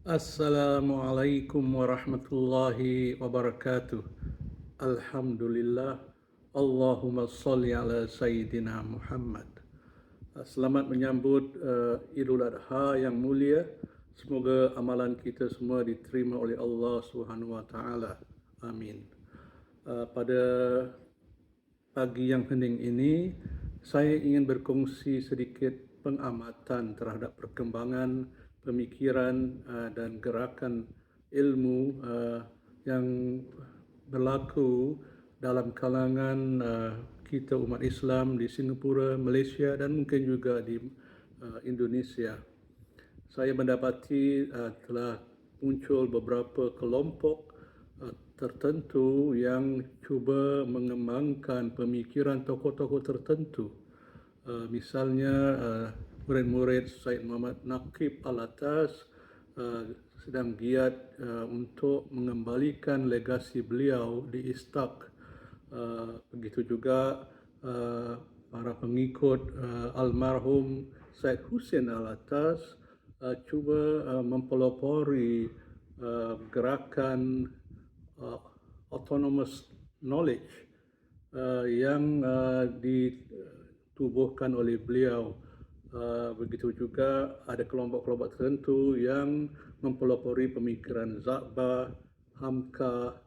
Assalamualaikum warahmatullahi wabarakatuh. Alhamdulillah. Allahumma salli ala Sayyidina Muhammad. Selamat menyambut Idul Adha yang mulia. Semoga amalan kita semua diterima oleh Allah Subhanahu wa taala. Amin. Pada pagi yang hening ini, saya ingin berkongsi sedikit pengamatan terhadap perkembangan pemikiran dan gerakan ilmu yang berlaku dalam kalangan kita umat Islam di Singapura, Malaysia dan mungkin juga di Indonesia. Saya mendapati telah muncul beberapa kelompok tertentu yang cuba mengembangkan pemikiran tokoh-tokoh tertentu. Misalnya murid-murid Syed Muhammad Naqib Alatas sedang giat untuk mengembalikan legasi beliau di Istaq. Begitu juga para pengikut almarhum Syed Hussein Alatas cuba mempelopori gerakan autonomous knowledge yang ditubuhkan oleh beliau. Begitu juga ada kelompok-kelompok tertentu yang mempelopori pemikiran Za'bah, Hamka,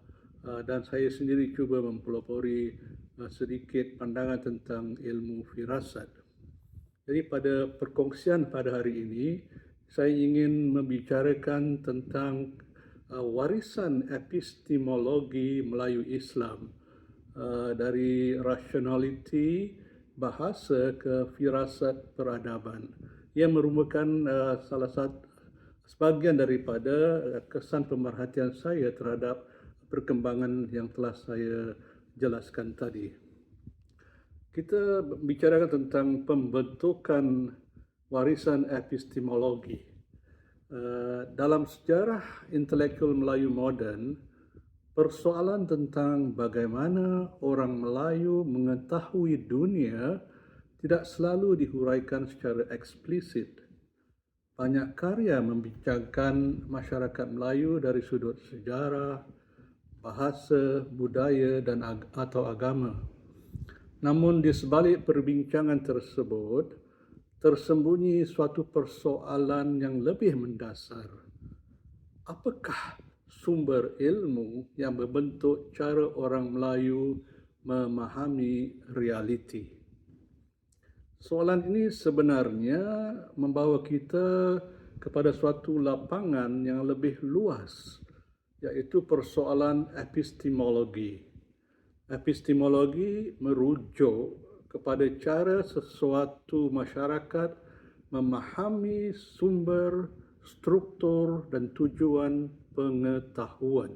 dan saya sendiri cuba mempelopori sedikit pandangan tentang ilmu firasat. Jadi pada perkongsian pada hari ini, saya ingin membicarakan tentang warisan epistemologi Melayu Islam dari rationality bahasa ke firasat peradaban. Ia merupakan sebahagian daripada kesan pemerhatian saya terhadap perkembangan yang telah saya jelaskan tadi. Kita bicarakan tentang pembentukan warisan epistemologi. Dalam sejarah intelektual Melayu moden, persoalan tentang bagaimana orang Melayu mengetahui dunia tidak selalu dihuraikan secara eksplisit. Banyak karya membincangkan masyarakat Melayu dari sudut sejarah, bahasa, budaya dan atau agama. Namun di sebalik perbincangan tersebut, tersembunyi suatu persoalan yang lebih mendasar. Apakah sumber ilmu yang membentuk cara orang Melayu memahami realiti? Soalan ini sebenarnya membawa kita kepada suatu lapangan yang lebih luas, iaitu persoalan epistemologi. Epistemologi merujuk kepada cara sesuatu masyarakat memahami sumber, struktur dan tujuan pengetahuan.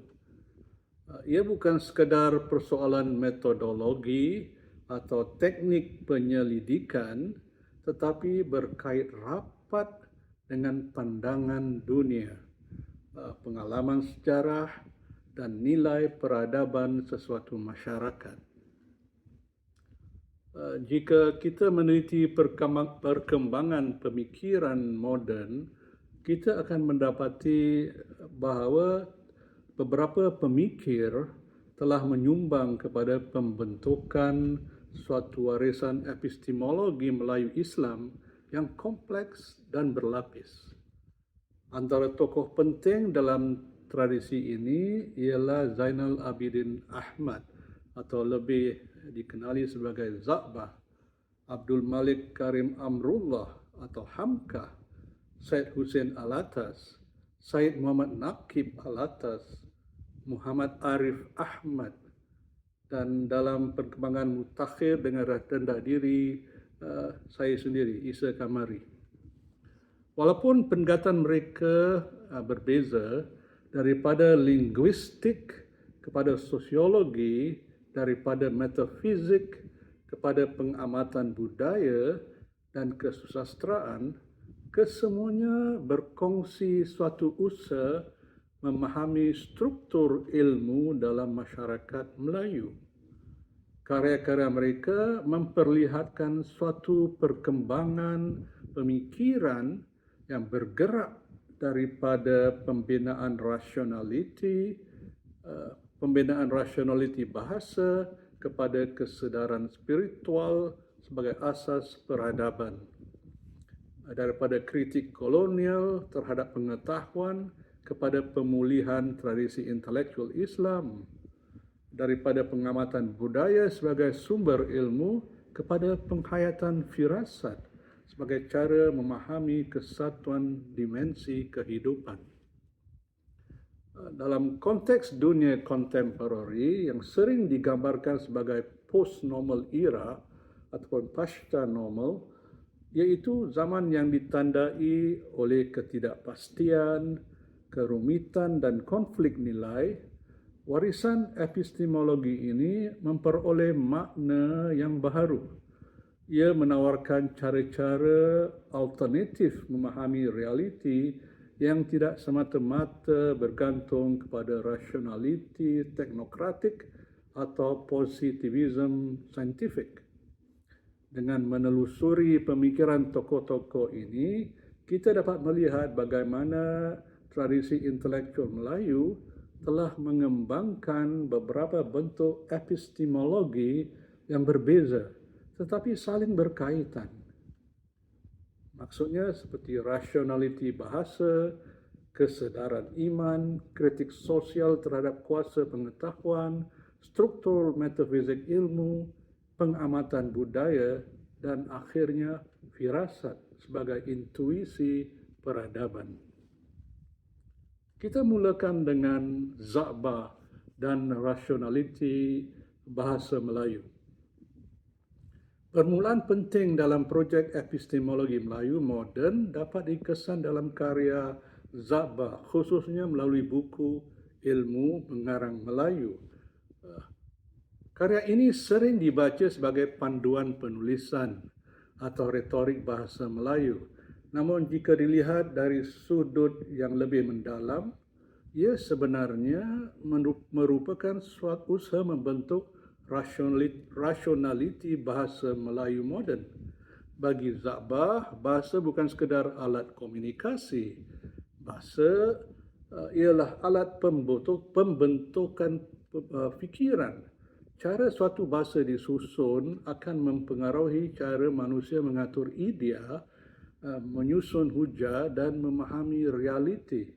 Ia bukan sekadar persoalan metodologi atau teknik penyelidikan, tetapi berkait rapat dengan pandangan dunia, pengalaman sejarah dan nilai peradaban sesuatu masyarakat. Jika kita meneliti perkembangan pemikiran moden, kita akan mendapati bahawa beberapa pemikir telah menyumbang kepada pembentukan suatu warisan epistemologi Melayu Islam yang kompleks dan berlapis. Antara tokoh penting dalam tradisi ini ialah Zainal Abidin Ahmad atau lebih dikenali sebagai Za'bah, Abdul Malik Karim Amrullah atau Hamka, Syed Hussein Alatas, Syed Muhammad Naqib Alatas, Muhammad Arif Ahmad, dan dalam perkembangan mutakhir dengan rendah diri saya sendiri, Isa Kamari. Walaupun pendekatan mereka berbeza, daripada linguistik kepada sosiologi, daripada metafizik kepada pengamatan budaya dan kesusastraan, kesemuanya berkongsi suatu usaha memahami struktur ilmu dalam masyarakat Melayu. Karya-karya mereka memperlihatkan suatu perkembangan pemikiran yang bergerak daripada pembinaan rasionaliti bahasa kepada kesedaran spiritual sebagai asas peradaban, daripada kritik kolonial terhadap pengetahuan kepada pemulihan tradisi intelektual Islam, daripada pengamatan budaya sebagai sumber ilmu kepada penghayatan firasat sebagai cara memahami kesatuan dimensi kehidupan. Dalam konteks dunia kontemporari yang sering digambarkan sebagai post-normal era ataupun pasca normal, iaitu zaman yang ditandai oleh ketidakpastian, kerumitan dan konflik nilai, warisan epistemologi ini memperoleh makna yang baharu. Ia menawarkan cara-cara alternatif memahami realiti yang tidak semata-mata bergantung kepada rasionaliti teknokratik atau positivism saintifik. Dengan menelusuri pemikiran tokoh-tokoh ini, kita dapat melihat bagaimana tradisi intelektual Melayu telah mengembangkan beberapa bentuk epistemologi yang berbeza tetapi saling berkaitan. Maksudnya seperti rasionaliti bahasa, kesedaran iman, kritik sosial terhadap kuasa pengetahuan, struktur metafizik ilmu, pengamatan budaya, dan akhirnya firasat sebagai intuisi peradaban. Kita mulakan dengan Za'bah dan rasionaliti bahasa Melayu. Permulaan penting dalam projek epistemologi Melayu moden dapat dikesan dalam karya Za'bah, khususnya melalui buku Ilmu Pengarang Melayu. Karya ini sering dibaca sebagai panduan penulisan atau retorik bahasa Melayu. Namun jika dilihat dari sudut yang lebih mendalam, ia sebenarnya merupakan suatu usaha membentuk rasionaliti bahasa Melayu moden. Bagi Za'bah, bahasa bukan sekadar alat komunikasi. Bahasa ialah alat pembentukan fikiran. Cara suatu bahasa disusun akan mempengaruhi cara manusia mengatur idea, menyusun hujah dan memahami realiti.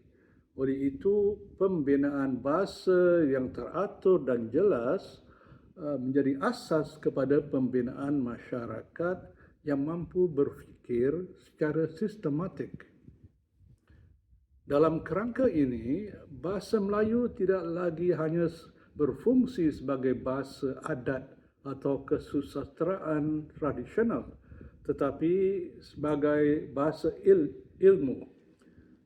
Oleh itu, pembinaan bahasa yang teratur dan jelas menjadi asas kepada pembinaan masyarakat yang mampu berfikir secara sistematik. Dalam kerangka ini, bahasa Melayu tidak lagi hanya berfungsi sebagai bahasa adat atau kesusasteraan tradisional, tetapi sebagai bahasa ilmu.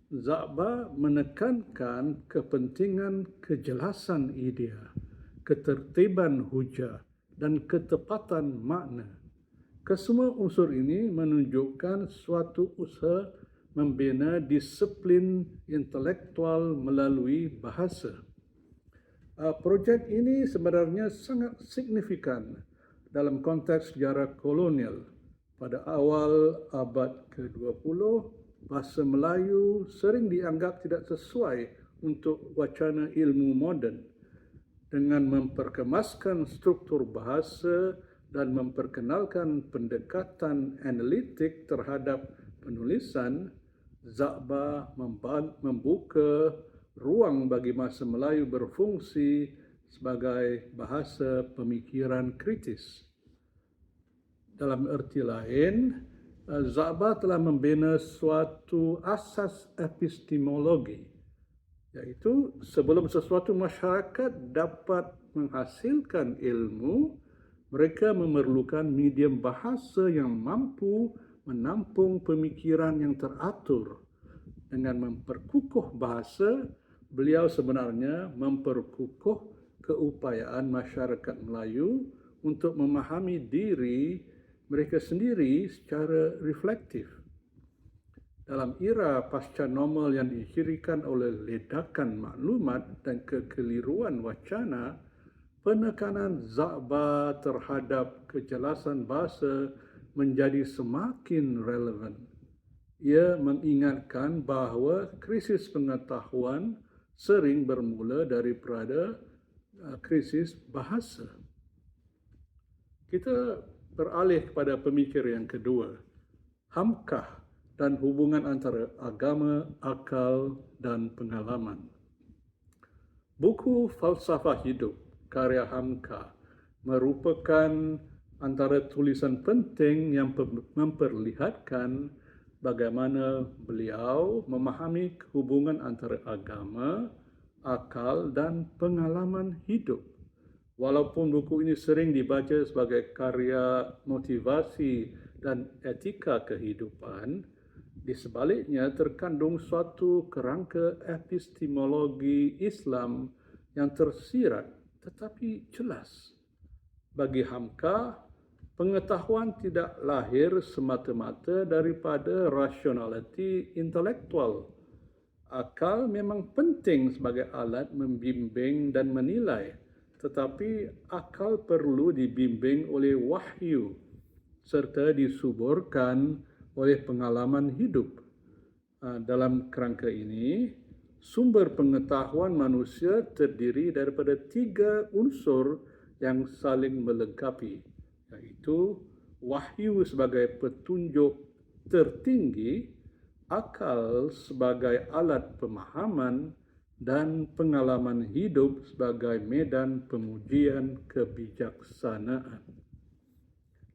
Za'bah menekankan kepentingan kejelasan idea, ketertiban hujah, dan ketepatan makna. Kesemua unsur ini menunjukkan suatu usaha membina disiplin intelektual melalui bahasa. Projek ini sebenarnya sangat signifikan dalam konteks sejarah kolonial. Pada awal abad ke-20, bahasa Melayu sering dianggap tidak sesuai untuk wacana ilmu moden. Dengan memperkemaskan struktur bahasa dan memperkenalkan pendekatan analitik terhadap penulisan, Za'bah membuka ruang bagi bahasa Melayu berfungsi sebagai bahasa pemikiran kritis. Dalam erti lain, Za'bah telah membina suatu asas epistemologi, iaitu sebelum sesuatu masyarakat dapat menghasilkan ilmu, mereka memerlukan medium bahasa yang mampu menampung pemikiran yang teratur. Dengan memperkukuh bahasa, beliau sebenarnya memperkukuh keupayaan masyarakat Melayu untuk memahami diri mereka sendiri secara reflektif. Dalam era pasca normal yang dicirikan oleh ledakan maklumat dan kekeliruan wacana, penekanan Za'bah terhadap kejelasan bahasa menjadi semakin relevan. ia mengingatkan bahawa krisis pengetahuan sering bermula daripada krisis bahasa. Kita beralih kepada pemikir yang kedua, Hamkah dan hubungan antara agama, akal dan pengalaman. Buku Falsafah Hidup karya Hamka merupakan antara tulisan penting yang memperlihatkan bagaimana beliau memahami hubungan antara agama, akal dan pengalaman hidup. Walaupun buku ini sering dibaca sebagai karya motivasi dan etika kehidupan, di sebaliknya terkandung suatu kerangka epistemologi Islam yang tersirat tetapi jelas. Bagi Hamka, pengetahuan tidak lahir semata-mata daripada rasionaliti intelektual. Akal memang penting sebagai alat membimbing dan menilai, tetapi akal perlu dibimbing oleh wahyu serta disuburkan oleh pengalaman hidup. Dalam kerangka ini, sumber pengetahuan manusia terdiri daripada 3 unsur yang saling melengkapi, iaitu wahyu sebagai petunjuk tertinggi, akal sebagai alat pemahaman, dan pengalaman hidup sebagai medan pengujian kebijaksanaan.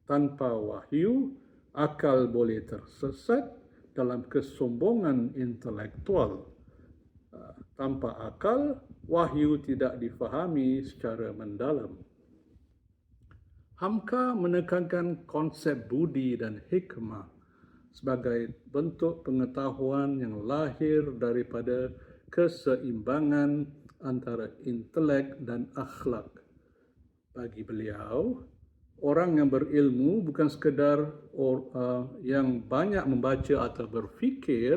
Tanpa wahyu, akal boleh tersesat dalam kesombongan intelektual. Tanpa akal, wahyu tidak difahami secara mendalam. Hamka menekankan konsep budi dan hikmah sebagai bentuk pengetahuan yang lahir daripada keseimbangan antara intelek dan akhlak. Bagi beliau, orang yang berilmu bukan sekadar yang banyak membaca atau berfikir,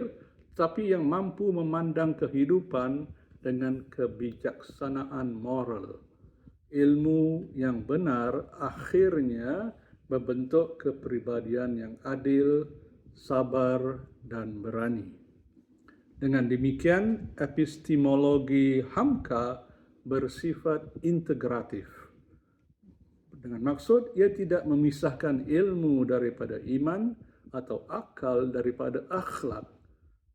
tapi yang mampu memandang kehidupan dengan kebijaksanaan moral. Ilmu yang benar akhirnya membentuk kepribadian yang adil, sabar dan berani. Dengan demikian, epistemologi Hamka bersifat integratif. Dengan maksud, ia tidak memisahkan ilmu daripada iman atau akal daripada akhlak.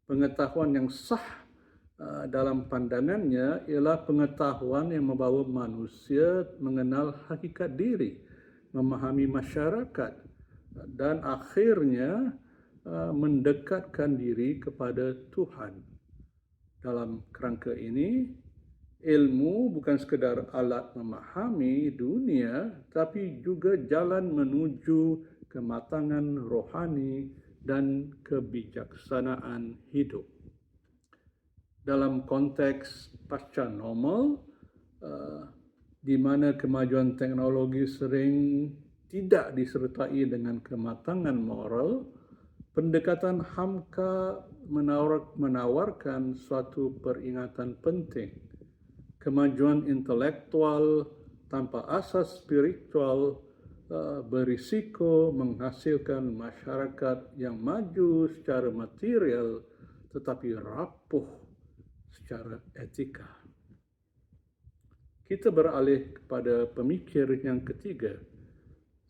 Pengetahuan yang sah dalam pandangannya ialah pengetahuan yang membawa manusia mengenal hakikat diri, memahami masyarakat, dan akhirnya mendekatkan diri kepada Tuhan. Dalam kerangka ini, ilmu bukan sekadar alat memahami dunia, tapi juga jalan menuju kematangan rohani dan kebijaksanaan hidup. Dalam konteks pasca normal, di mana kemajuan teknologi sering tidak disertai dengan kematangan moral, pendekatan Hamka menawarkan suatu peringatan penting. Kemajuan intelektual tanpa asas spiritual berisiko menghasilkan masyarakat yang maju secara material tetapi rapuh secara etika. Kita beralih kepada pemikir yang ketiga,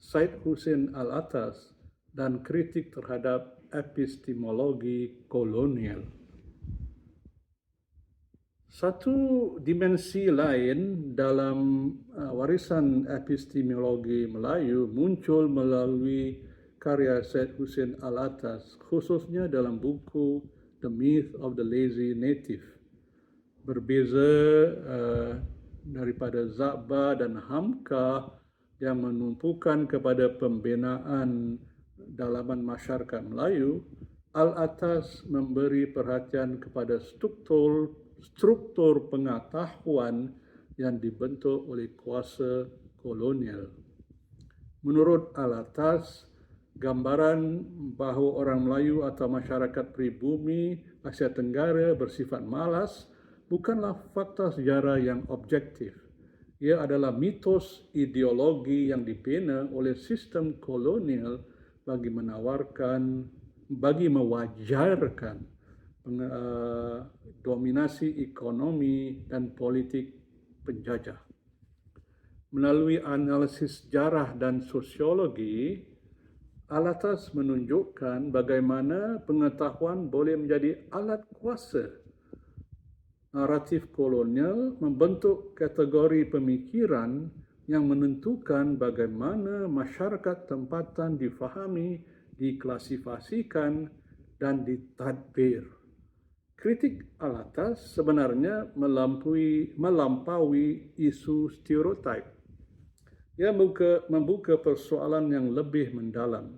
Said Hussein Alatas dan kritik terhadap epistemologi kolonial. Satu dimensi lain dalam warisan epistemologi Melayu muncul melalui karya Said Hussein Alatas, khususnya dalam buku The Myth of the Lazy Native. Berbeza daripada Zabba dan Hamka yang menumpukan kepada pembinaan dalaman masyarakat Melayu, Alatas memberi perhatian kepada struktur pengetahuan yang dibentuk oleh kuasa kolonial. Menurut Alatas, gambaran bahawa orang Melayu atau masyarakat pribumi Asia Tenggara bersifat malas bukanlah fakta sejarah yang objektif. Ia adalah mitos ideologi yang dibina oleh sistem kolonial bagi menawarkan bagi mewajarkan dominasi ekonomi dan politik penjajah. Melalui analisis sejarah dan sosiologi, Alatas menunjukkan bagaimana pengetahuan boleh menjadi alat kuasa. Naratif kolonial membentuk kategori pemikiran yang menentukan bagaimana masyarakat tempatan difahami, diklasifikasikan, dan ditadbir. Kritik Alatas sebenarnya melampaui isu stereotip. Ia membuka persoalan yang lebih mendalam.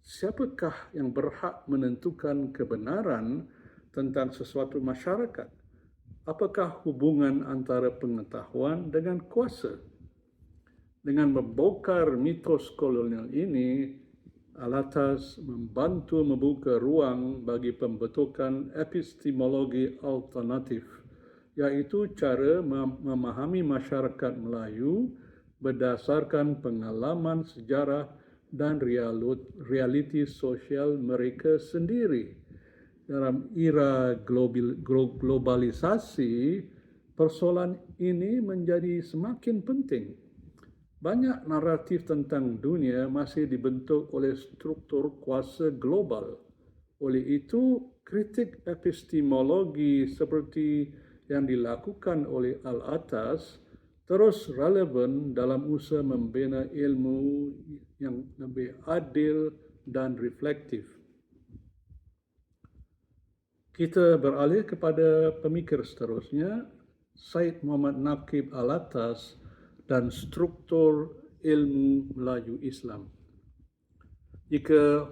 Siapakah yang berhak menentukan kebenaran tentang sesuatu masyarakat? Apakah hubungan antara pengetahuan dengan kuasa? Dengan membongkar mitos kolonial ini, Alatas membantu membuka ruang bagi pembentukan epistemologi alternatif, iaitu cara memahami masyarakat Melayu berdasarkan pengalaman sejarah dan realiti sosial mereka sendiri. Dalam era globalisasi, persoalan ini menjadi semakin penting. Banyak naratif tentang dunia masih dibentuk oleh struktur kuasa global. Oleh itu, kritik epistemologi seperti yang dilakukan oleh Alatas terus relevan dalam usaha membina ilmu yang lebih adil dan reflektif. Kita beralih kepada pemikir seterusnya, Syed Muhammad Naqib Alatas dan struktur ilmu Melayu Islam. Jika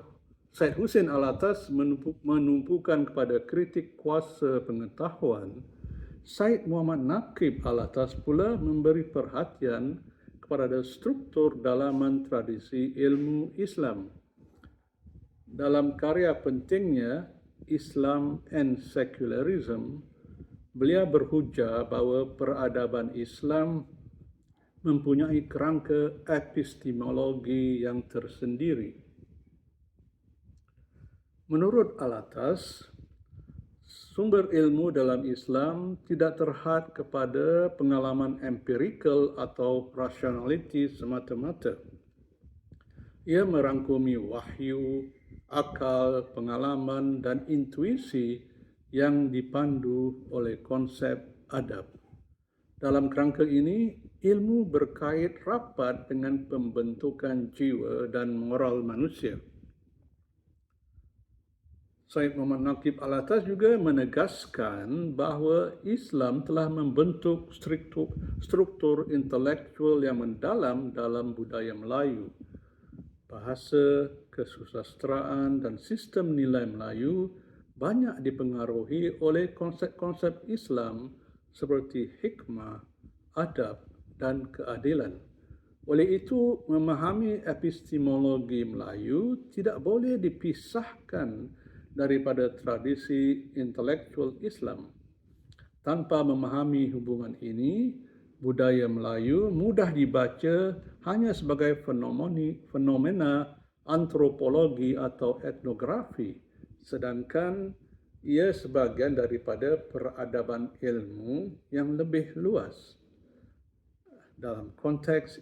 Syed Hussein Alatas menumpukan kepada kritik kuasa pengetahuan, Syed Muhammad Naqib Alatas pula memberi perhatian kepada struktur dalaman tradisi ilmu Islam. Dalam karya pentingnya, Islam and Secularism, beliau berhujah bahawa peradaban Islam mempunyai kerangka epistemologi yang tersendiri. Menurut Alatas, sumber ilmu dalam Islam tidak terhad kepada pengalaman empirikal atau rasionaliti semata-mata. Ia merangkumi wahyu, akal, pengalaman dan intuisi yang dipandu oleh konsep adab. Dalam kerangka ini, ilmu berkait rapat dengan pembentukan jiwa dan moral manusia. Syed Muhammad Naqib Alatas juga menegaskan bahawa Islam telah membentuk struktur intelektual yang mendalam dalam budaya Melayu. Bahasa, kesusasteraan dan sistem nilai Melayu banyak dipengaruhi oleh konsep-konsep Islam seperti hikmah, adab dan keadilan. Oleh itu, memahami epistemologi Melayu tidak boleh dipisahkan daripada tradisi intelektual Islam. Tanpa memahami hubungan ini, budaya Melayu mudah dibaca hanya sebagai fenomena antropologi atau etnografi, sedangkan ia sebahagian daripada peradaban ilmu yang lebih luas. Dalam konteks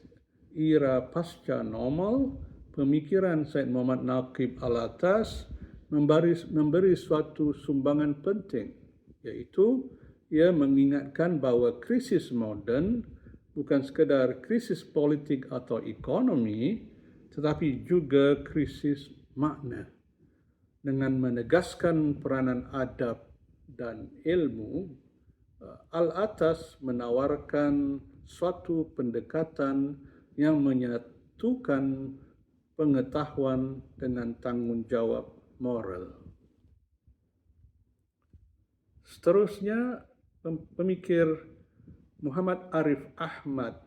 era pasca normal, pemikiran Syed Muhammad Naqib Alatas memberi suatu sumbangan penting, iaitu ia mengingatkan bahawa krisis moden bukan sekadar krisis politik atau ekonomi, tetapi juga krisis makna. Dengan menegaskan peranan adab dan ilmu, Alatas menawarkan suatu pendekatan yang menyatukan pengetahuan dengan tanggungjawab moral. Seterusnya, pemikir Muhammad Arif Ahmad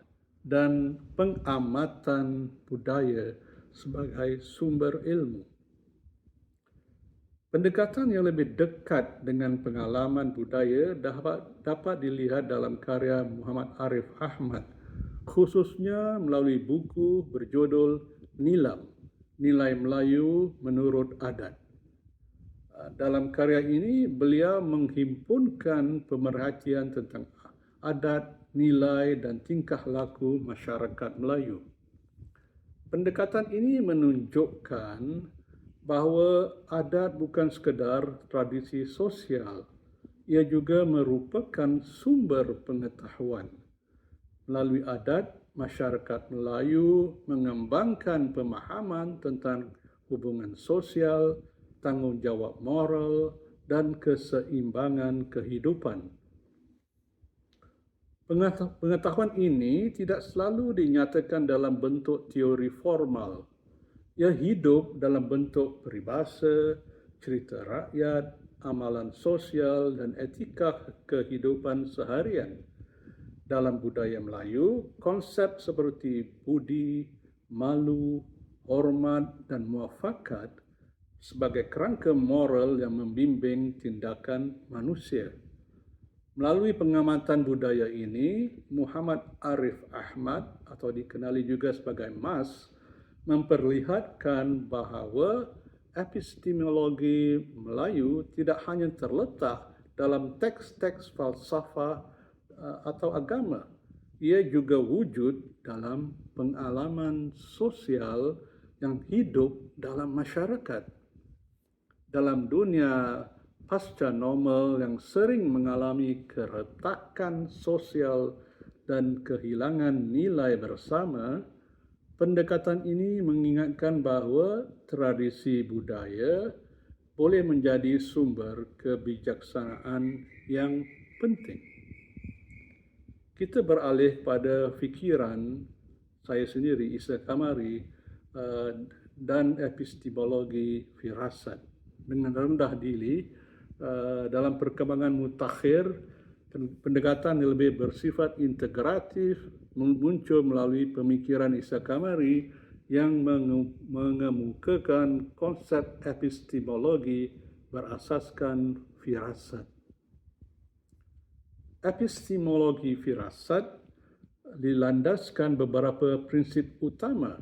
dan pengamatan budaya sebagai sumber ilmu. Pendekatan yang lebih dekat dengan pengalaman budaya dapat dilihat dalam karya Muhammad Arif Ahmad, khususnya melalui buku berjudul Nilam, nilai Melayu menurut adat. Dalam karya ini, beliau menghimpunkan pemerhatian tentang adat, nilai dan tingkah laku masyarakat Melayu. Pendekatan ini menunjukkan bahawa adat bukan sekadar tradisi sosial, ia juga merupakan sumber pengetahuan. Melalui adat, masyarakat Melayu mengembangkan pemahaman tentang hubungan sosial, tanggungjawab moral, dan keseimbangan kehidupan. Pengetahuan ini tidak selalu dinyatakan dalam bentuk teori formal. Ia hidup dalam bentuk peribahasa, cerita rakyat, amalan sosial, dan etika kehidupan seharian. Dalam budaya Melayu, konsep seperti budi, malu, hormat, dan muafakat sebagai kerangka moral yang membimbing tindakan manusia. Melalui pengamatan budaya ini, Muhammad Arif Ahmad atau dikenali juga sebagai MAS memperlihatkan bahawa epistemologi Melayu tidak hanya terletak dalam teks-teks falsafah atau agama. Ia juga wujud dalam pengalaman sosial yang hidup dalam masyarakat. Dalam dunia pasca normal yang sering mengalami keretakan sosial dan kehilangan nilai bersama, pendekatan ini mengingatkan bahawa tradisi budaya boleh menjadi sumber kebijaksanaan yang penting. Kita beralih pada fikiran saya sendiri, Isa Kamari, dan epistemologi firasat. Dengan rendah diri, dalam perkembangan mutakhir, pendekatan yang lebih bersifat integratif muncul melalui pemikiran Isa Kamari yang mengemukakan konsep epistemologi berasaskan firasat. Epistemologi firasat dilandaskan beberapa prinsip utama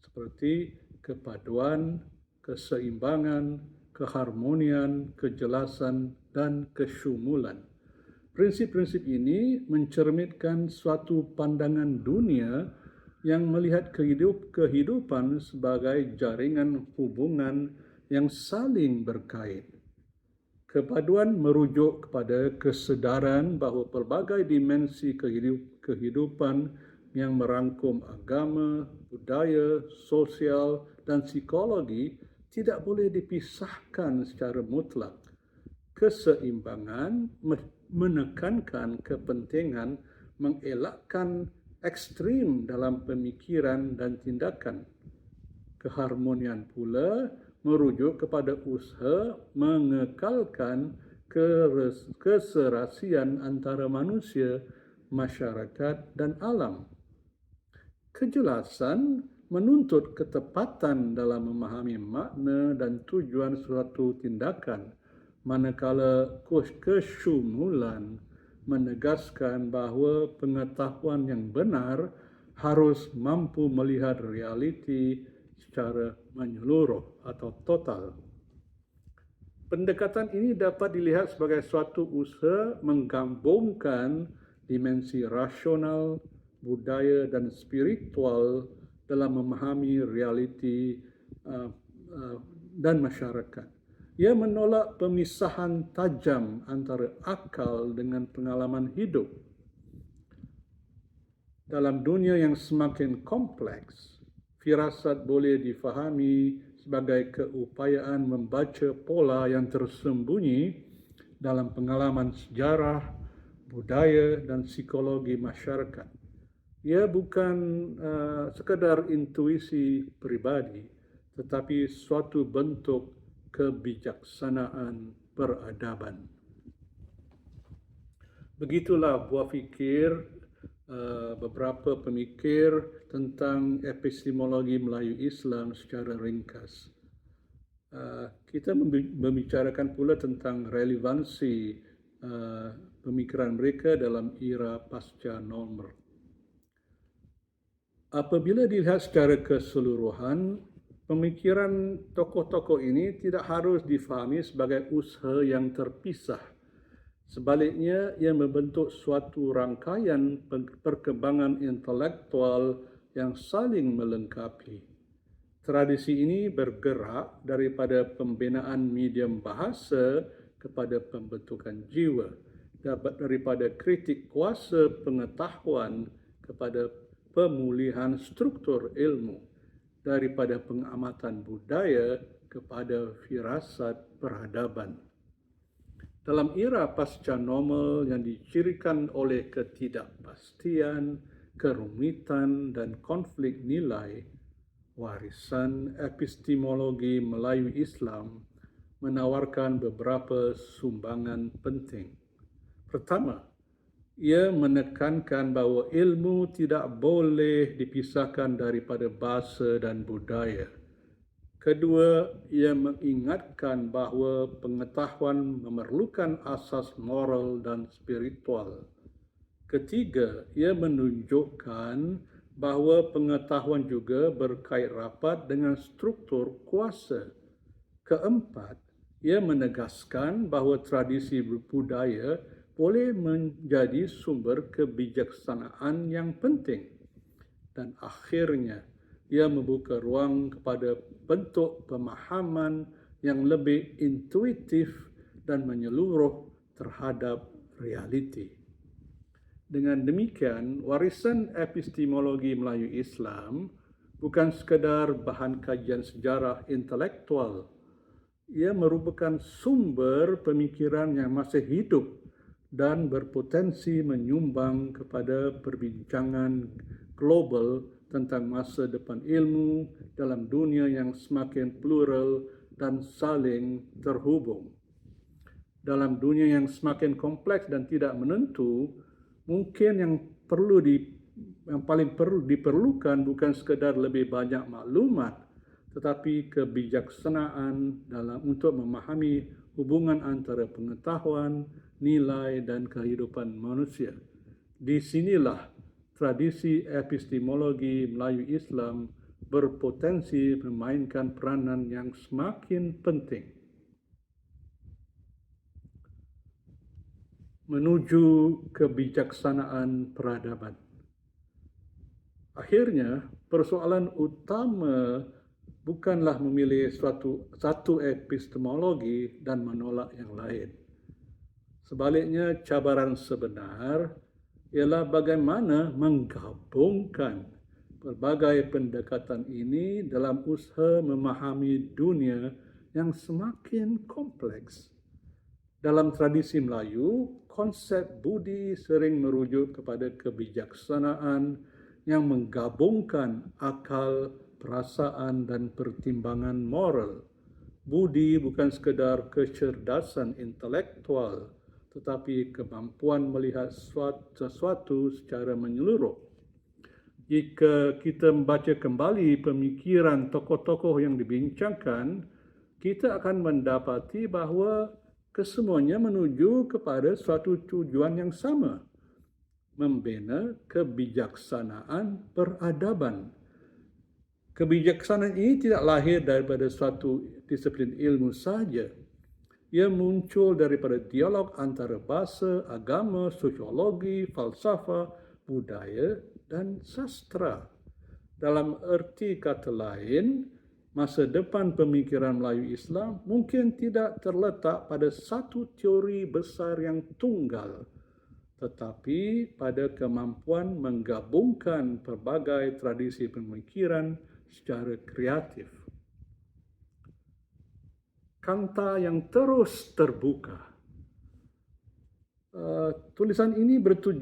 seperti kepaduan, keseimbangan, keharmonian, kejelasan, dan kesyumulan. Prinsip-prinsip ini mencerminkan suatu pandangan dunia yang melihat kehidupan sebagai jaringan hubungan yang saling berkait. Kepaduan merujuk kepada kesedaran bahawa pelbagai dimensi kehidupan yang merangkum agama, budaya, sosial, dan psikologi tidak boleh dipisahkan secara mutlak. Keseimbangan menekankan kepentingan mengelakkan ekstrim dalam pemikiran dan tindakan. Keharmonian pula merujuk kepada usaha mengekalkan keserasian antara manusia, masyarakat, dan alam. Kejelasan menuntut ketepatan dalam memahami makna dan tujuan suatu tindakan, manakala kesyumulan menegaskan bahawa pengetahuan yang benar harus mampu melihat realiti secara menyeluruh atau total. Pendekatan ini dapat dilihat sebagai suatu usaha menggabungkan dimensi rasional, budaya dan spiritual dalam memahami realiti dan masyarakat. Ia menolak pemisahan tajam antara akal dengan pengalaman hidup. Dalam dunia yang semakin kompleks, firasat boleh difahami sebagai keupayaan membaca pola yang tersembunyi dalam pengalaman sejarah, budaya dan psikologi masyarakat. Ia bukan sekadar intuisi pribadi, tetapi suatu bentuk kebijaksanaan peradaban. Begitulah buah fikir beberapa pemikir tentang epistemologi Melayu Islam secara ringkas. Kita membicarakan pula tentang relevansi pemikiran mereka dalam era pasca normal. Apabila dilihat secara keseluruhan, Pemikiran tokoh-tokoh ini tidak harus difahami sebagai usaha yang terpisah. Sebaliknya, ia membentuk suatu rangkaian perkembangan intelektual yang saling melengkapi. Tradisi ini bergerak daripada pembinaan medium bahasa kepada pembentukan jiwa, daripada kritik kuasa pengetahuan kepada pemulihan struktur ilmu, daripada pengamatan budaya kepada firasat peradaban. Dalam era pasca normal yang dicirikan oleh ketidakpastian, kerumitan dan konflik nilai, warisan epistemologi Melayu Islam menawarkan beberapa sumbangan penting. Pertama, ia menekankan bahawa ilmu tidak boleh dipisahkan daripada bahasa dan budaya. Kedua, ia mengingatkan bahawa pengetahuan memerlukan asas moral dan spiritual. Ketiga, ia menunjukkan bahawa pengetahuan juga berkait rapat dengan struktur kuasa. Keempat, ia menegaskan bahawa tradisi budaya boleh menjadi sumber kebijaksanaan yang penting. Dan akhirnya, ia membuka ruang kepada bentuk pemahaman yang lebih intuitif dan menyeluruh terhadap realiti. Dengan demikian, warisan epistemologi Melayu Islam bukan sekadar bahan kajian sejarah intelektual. Ia merupakan sumber pemikiran yang masih hidup dan berpotensi menyumbang kepada perbincangan global tentang masa depan ilmu dalam dunia yang semakin plural dan saling terhubung. Dalam dunia yang semakin kompleks dan tidak menentu, mungkin yang paling perlu diperlukan bukan sekadar lebih banyak maklumat, tetapi kebijaksanaan untuk memahami hubungan antara pengetahuan, nilai dan kehidupan manusia. Di sinilah tradisi epistemologi Melayu Islam berpotensi memainkan peranan yang semakin penting. Menuju kebijaksanaan peradaban. Akhirnya, persoalan utama bukanlah memilih satu epistemologi dan menolak yang lain. Sebaliknya, cabaran sebenar ialah bagaimana menggabungkan pelbagai pendekatan ini dalam usaha memahami dunia yang semakin kompleks. Dalam tradisi Melayu, konsep budi sering merujuk kepada kebijaksanaan yang menggabungkan akal, perasaan dan pertimbangan moral. Budi bukan sekadar kecerdasan intelektual, tetapi kemampuan melihat sesuatu secara menyeluruh. Jika kita membaca kembali pemikiran tokoh-tokoh yang dibincangkan, kita akan mendapati bahawa kesemuanya menuju kepada suatu tujuan yang sama, membina kebijaksanaan peradaban. Kebijaksanaan ini tidak lahir daripada suatu disiplin ilmu sahaja. Ia muncul daripada dialog antara bahasa, agama, sosiologi, falsafah, budaya dan sastra. Dalam erti kata lain, masa depan pemikiran Melayu Islam mungkin tidak terletak pada satu teori besar yang tunggal, tetapi pada kemampuan menggabungkan pelbagai tradisi pemikiran secara kreatif. Kanta yang terus terbuka. Tulisan ini tidak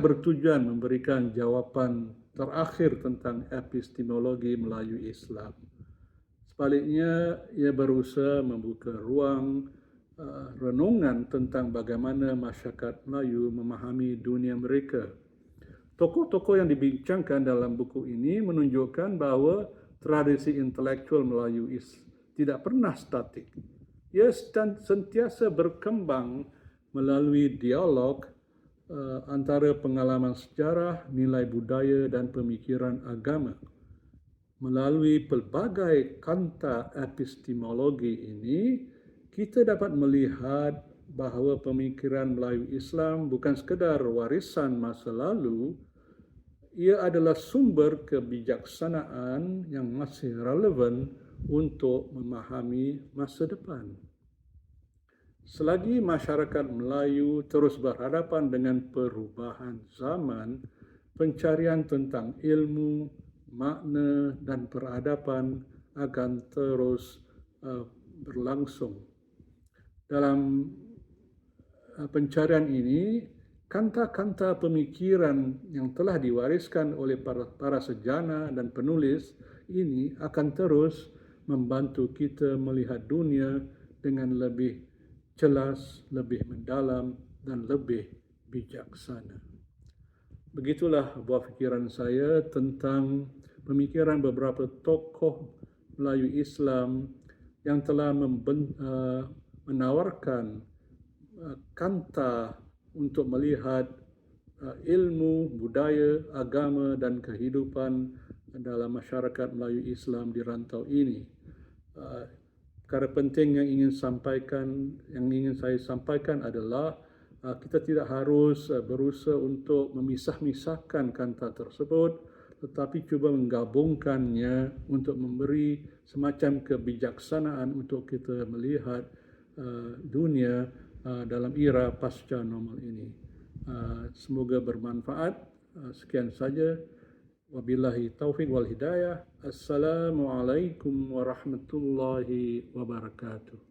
bertujuan memberikan jawapan terakhir tentang epistemologi Melayu Islam. Sebaliknya, ia berusaha membuka ruang renungan tentang bagaimana masyarakat Melayu memahami dunia mereka. Tokoh-tokoh yang dibincangkan dalam buku ini menunjukkan bahawa tradisi intelektual Melayu tidak pernah statik. Ia sentiasa berkembang melalui dialog antara pengalaman sejarah, nilai budaya dan pemikiran agama. Melalui pelbagai kanta epistemologi ini, kita dapat melihat bahawa pemikiran Melayu Islam bukan sekadar warisan masa lalu, ia adalah sumber kebijaksanaan yang masih relevan untuk memahami masa depan. Selagi masyarakat Melayu terus berhadapan dengan perubahan zaman, pencarian tentang ilmu, makna dan peradaban akan terus berlangsung. Dalam pencarian ini, kanta-kanta pemikiran yang telah diwariskan oleh para sejana dan penulis ini akan terus membantu kita melihat dunia dengan lebih jelas, lebih mendalam dan lebih bijaksana. Begitulah buah fikiran saya tentang pemikiran beberapa tokoh Melayu Islam yang telah menawarkan kanta untuk melihat ilmu, budaya, agama dan kehidupan dalam masyarakat Melayu Islam di rantau ini. Perkara penting yang ingin saya sampaikan adalah kita tidak harus berusaha untuk memisah-misahkan kanta tersebut, tetapi cuba menggabungkannya untuk memberi semacam kebijaksanaan untuk kita melihat dunia dalam era pasca normal ini. Semoga bermanfaat. Sekian saja. Wabillahi taufiq wal hidayah. Assalamualaikum warahmatullahi wabarakatuh.